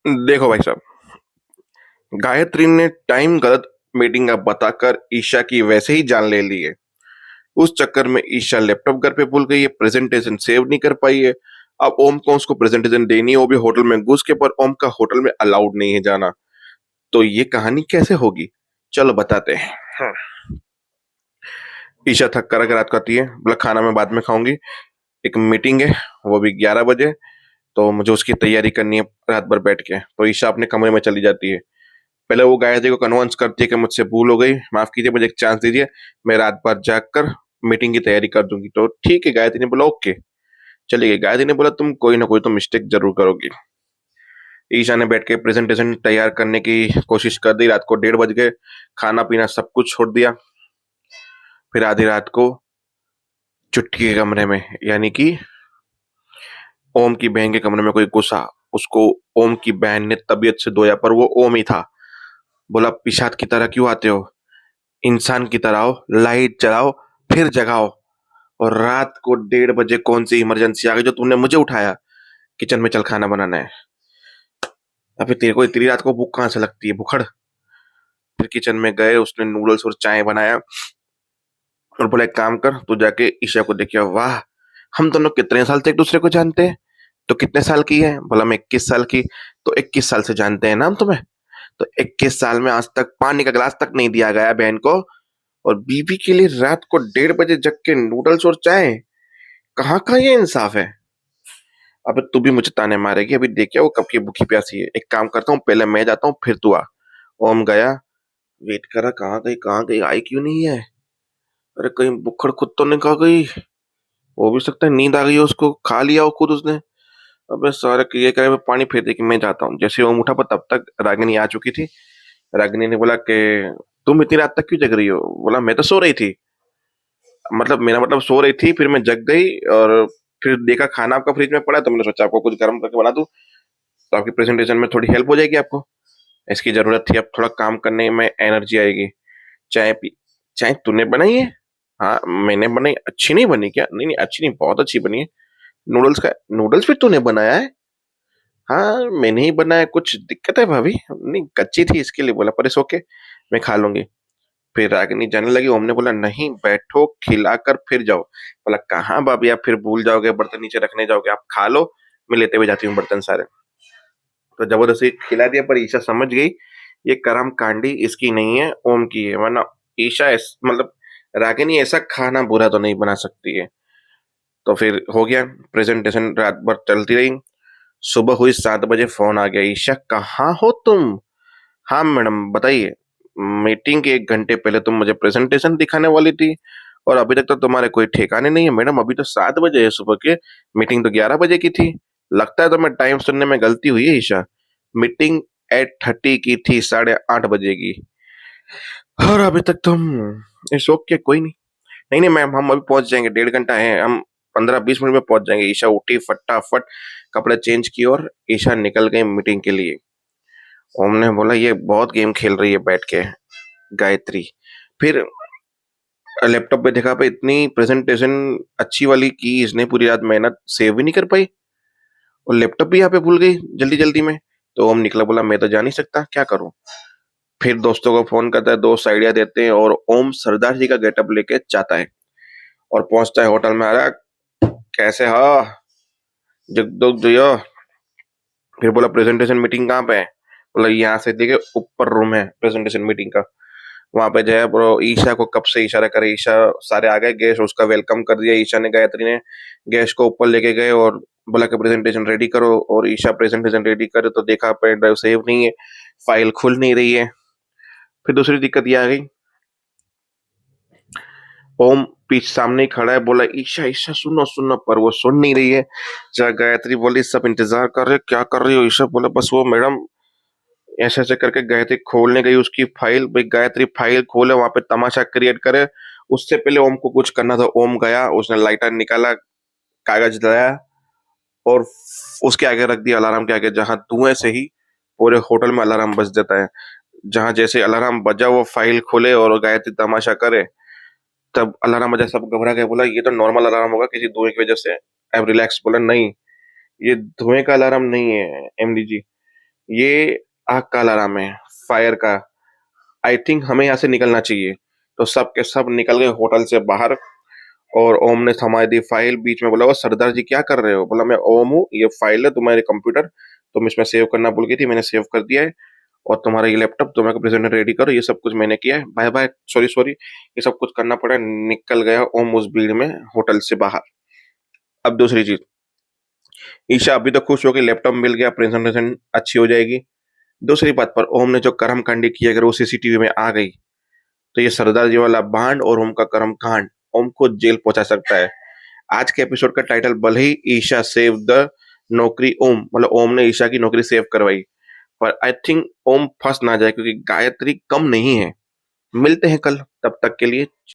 देखो भाई साहब, गायत्री ने टाइम गलत मीटिंग का बताकर ईशा की वैसे ही जान ले ली है। उस चक्कर में ईशा लैपटॉप घर पे भूल गई है, प्रेजेंटेशन सेव नहीं कर पाई है। अब ओम को उसको प्रेजेंटेशन देनी है, वो भी होटल में घुस के, पर ओम का होटल में अलाउड नहीं है जाना। तो ये कहानी कैसे होगी, चलो बताते हैं। हाँ। ईशा थक कर रात को आती है, बोला खाना मैं बाद में खाऊंगी, एक मीटिंग है, वो भी 11 बजे। तो मुझे उसकी तैयारी करनी है रात भर बैठ के। तो ईशा अपने कमरे में चली जाती है। पहले वो गायत्री को कन्विंस करती है कि मुझसे भूल हो गई, माफ कीजिए, मुझे एक चांस दीजिए, मैं रात भर जाग कर मीटिंग की तैयारी कर दूंगी। तो ठीक है, गायत्री ने बोला ओके, चली गई। गायत्री ने बोला तुम कोई ना कोई तो मिस्टेक जरूर करोगी। ईशा ने बैठ के प्रेजेंटेशन तैयार करने की कोशिश कर दी। रात को 1:30 बज गए, खाना पीना सब कुछ छोड़ दिया। फिर आधी रात को चुटकी के कमरे में, यानी कि ओम की बहन के कमरे में कोई घुसा। उसको ओम की बहन ने तबीयत से धोया, पर वो ओम ही था। बोला पिशाच की तरह क्यों आते हो, इंसान की तरह आओ, लाइट जलाओ, फिर जगाओ। और रात को 1:30 बजे कौन सी इमरजेंसी आ गई जो तुमने मुझे उठाया, किचन में चल खाना बनाना है। अभी तेरे को इतनी रात को भूख कहाँ से लगती है, भुखड़। फिर किचन में गए, उसने नूडल्स और चाय बनाया और बोला एक काम कर, तू जाके ईशा को देखिए। वाह, हम दोनों कितने साल से एक दूसरे को जानते हैं। तो कितने साल की है, बोला मैं 21 साल की। तो 21 साल से जानते हैं ना हम तुम्हें। तो 21 साल में आज तक पानी का गिलास तक नहीं दिया गया बहन को, और बीवी के लिए रात को 1:30 बजे जग के नूडल्स और चाय, कहाँ का ये इंसाफ है। अबे तू भी मुझे ताने मारेगी, अभी देखिए वो कब की भूखी प्यासी है। एक काम करता हूँ, पहले मैं जाता हूँ फिर तू आ। ओम गया, वेट करा, कहाँ गई, आई क्यों नहीं है। अरे कहीं बुखड़ खुद तो नहीं खा गई, हो भी सकता है नींद आ गई हो उसको, खा लिया हो खुद उसने। अबे सारे ये करे, पानी फेर दे कि मैं जाता हूँ। जैसे ओम उठा, पर तब तक रागिनी आ चुकी थी। रागिनी ने बोला कि तुम इतनी रात तक क्यों जग रही हो। बोला मैं तो सो रही थी, मतलब मेरा मतलब सो रही थी, फिर मैं जग गई और फिर देखा खाना आपका फ्रिज में पड़ा है, तो मैंने सोचा आपको कुछ गर्म करके बना दूं, तो आपकी प्रेजेंटेशन में थोड़ी हेल्प हो जाएगी आपको। इसकी जरूरत थी, अब थोड़ा काम करने में एनर्जी आएगी। चाय पी। चाय तूने बनाई है? हाँ मैंने बनाई। अच्छी नहीं बनी क्या? नहीं नहीं, अच्छी नहीं, बहुत अच्छी बनी है। नूडल्स का, नूडल्स भी तूने बनाया है? हाँ मैंने ही बनाया। कुछ दिक्कत है भाभी? नहीं कच्ची थी इसके लिए बोला, पर इट्स ओके, मैं खा लूंगी। फिर रागिनी जाने लगी। ओम ने बोला नहीं बैठो, खिलाकर फिर जाओ। बोला कहाँ भाभी, आप फिर भूल जाओगे, बर्तन नीचे रखने जाओगे, आप खा लो, मैं लेते हुए जाती हूँ बर्तन सारे। तो जबरदस्ती खिला दिया, पर ईशा समझ गई ये कर्म कांडी इसकी नहीं है, ओम की है। वरना ईशा मतलब रागिनी ऐसा खाना बुरा तो नहीं बना सकती है। तो फिर हो गया, प्रेजेंटेशन रात भर चलती रही। सुबह हुई 7 बजे, फोन आ गया, ईशा कहाँ हो तुम। हाँ मैडम बताइए। मीटिंग के 1 घंटे पहले तुम मुझे प्रेजेंटेशन दिखाने वाली थी, और अभी तक तो तुम्हारे कोई ठिकाने नहीं है। मैडम अभी तो 7 बजे है सुबह के, मीटिंग तो 11 बजे की थी। लगता है तुम्हें टाइम सुनने में गलती हुई है ईशा। मीटिंग 8:30 की थी, 8:30 बजे की, और अभी तक तुम। इट्स ओके, कोई नहीं। नहीं नहीं मैम, हम अभी पहुंच जाएंगे, 1.5 घंटा है, हम 15-20 मिनट में पहुंच जाएंगे। ईशा उठी, फटाफट कपड़े चेंज किए और ईशा निकल गई मीटिंग के लिए। ओम ने बोला ये बहुत गेम खेल रही है बैठ के गायत्री। फिर लैपटॉप पे देखा, पे इतनी प्रेजेंटेशन अच्छी वाली की इसने, पूरी रात मेहनत, सेव भी नहीं कर पाई, और लैपटॉप भी यहाँ पे भूल गई जल्दी जल्दी में। तो ओम निकला, बोला मैं तो जा नहीं सकता, क्या करूं। फिर दोस्तों को फोन करता है, दोस्त आइडिया देते हैं, और ओम सरदार जी का गेटअप लेके जाता है और पहुंचता है होटल में। अरे कैसे हो जगदोग जयो। फिर बोला प्रेजेंटेशन मीटिंग कहाँ पे है। बोला यहाँ से देखिए ऊपर रूम है प्रेजेंटेशन मीटिंग का, वहां पे जाए। ब्रो ईशा को कब से इशारा करे, ईशा सारे आ गए, गेस्ट उसका वेलकम कर दिया। ईशा ने, गायत्री ने गेस्ट को ऊपर लेके गए और बोला कि प्रेजेंटेशन रेडी करो। और ईशा प्रेजेंटेशन रेडी करे तो देखा पेन ड्राइव सेव नहीं है, फाइल खुल नहीं रही है। फिर दूसरी दिक्कत ये आ गई, ओम पीछ सामने ही खड़ा है। बोला ईशा ईशा सुनो सुनो, पर वो सुन नहीं रही है। जब गायत्री बोली सब इंतजार कर रहे, क्या कर रही हो ईशा। बोला बस वो मैडम, ऐसे ऐसे करके गायत्री खोलने गई उसकी फाइल। भाई गायत्री फाइल खोले, वहां पे तमाशा क्रिएट करे, उससे पहले ओम को कुछ करना था। ओम गया, उसने लाइटर निकाला, कागज लाया, और उसके आगे रख दिया, अलार्म के आगे, जहां धुएं से ही पूरे होटल में अलार्म बज जाता है। जहां जैसे अलार्म बजा, वो फाइल खोले और गायत्री तमाशा करे, तब अलार्म बजा, सब घबरा गए। बोला ये तो नॉर्मल अलार्म होगा किसी धुएं की वजह से, अब रिलैक्स। बोला नहीं, ये धुएं का अलार्म नहीं है एमडी जी, ये आग का अलार्म है, फायर का। आई थिंक हमें यहाँ से निकलना चाहिए। तो सब के सब निकल गए होटल से बाहर और ओम ने थमा दी फाइल। बीच में बोला, वो सरदार जी क्या कर रहे हो? बोला, मैं ओम हूँ, ये फाइल है तुम्हारे कंप्यूटर, तुम इसमें सेव करना भूल गई थी, मैंने सेव कर दिया है। और तुम्हारा ये लैपटॉप तुम्हारे प्रेजेंटेशन रेडी करो, ये सब कुछ मैंने किया है, बाय बाय, सॉरी सॉरी, ये सब कुछ करना पड़ा। निकल गया ओम उस भीड़ में होटल से बाहर। अब दूसरी चीज, ईशा अभी तो खुश हो कि लैपटॉप मिल गया, प्रेजेंटेशन अच्छी हो जाएगी। दूसरी बात पर ओम ने जो कर्म कांडी की, अगर वो सीसीटीवी में आ गई तो ये सरदार जी वाला बांड और ओम का कर्म कांड ओम को जेल पहुंचा सकता है। आज के एपिसोड का टाइटल भले ही ईशा सेव द नौकरी ओम, मतलब ओम ने ईशा की नौकरी सेव करवाई, पर आई थिंक ओम फंस ना जाए, क्योंकि गायत्री कम नहीं है। मिलते हैं कल, तब तक के लिए